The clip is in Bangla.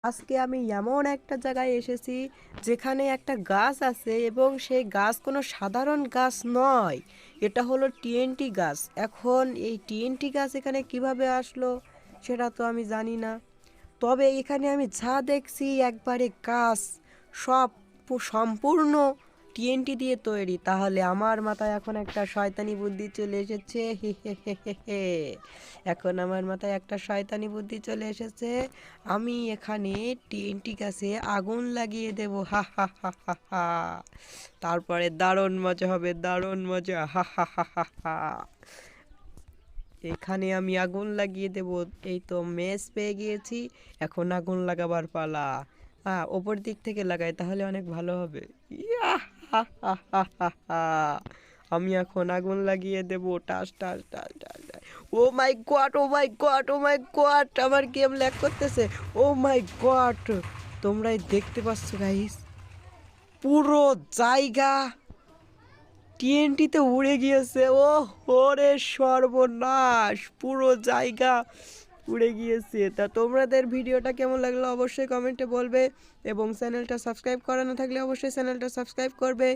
আজকে আমি এমন একটা জায়গায় এসেছি যেখানে একটা গাছ আছে এবং সেই গাছ কোনো সাধারণ গাছ নয়। এটা হলো টিএনটি গাছ। এখন এই টিএনটি গাছ এখানে কিভাবে আসলো সেটা তো আমি জানি না। তবে এখানে আমি যা দেখছি একবারে গাছ সব সম্পূর্ণ টিএনটি দিয়ে তৈরি। তাহলে আমার মাথায় এখন একটা শয়তানি বুদ্ধি চলে এসেছে। হে হে হে হে হে। এখন আমার মাথায় একটা শয়তানি বুদ্ধি চলে এসেছে। আমি এখানে টিএনটি গাছে আগুন লাগিয়ে দেব। হা হা হা হা হা। তারপরে দারুণ মজা হবে, দারুণ মজা। হা হা হা হা হা। এখানে আমি আগুন লাগিয়ে দেব। এই তো মেস পেয়ে গিয়েছি। এখন আগুন লাগাবার পালা। ওপর দিক থেকে লাগাই তাহলে অনেক ভালো হবে। ইয়া হা হা হা হা হা। আমি এখন আগুন লাগিয়ে দেব। টাস টাস টাস টাস টাস। ও মাই গড, ও মাই গড, ও মাই গড, আমার গেম ল্যাগ করতেছে। ও মাই গড, তোমরাই দেখতে পাচ্ছ গাইস, পুরো জায়গা টিএনটিতে উড়ে গিয়েছে। ও ওরে সর্বনাশ, পুরো জায়গা উড়ে গিয়েছে। তা তোমাদের ভিডিওটা কেমন লাগলো অবশ্যই কমেন্টে বলবে এবং চ্যানেলটা সাবস্ক্রাইব করা না থাকলে অবশ্যই চ্যানেলটা সাবস্ক্রাইব করবে।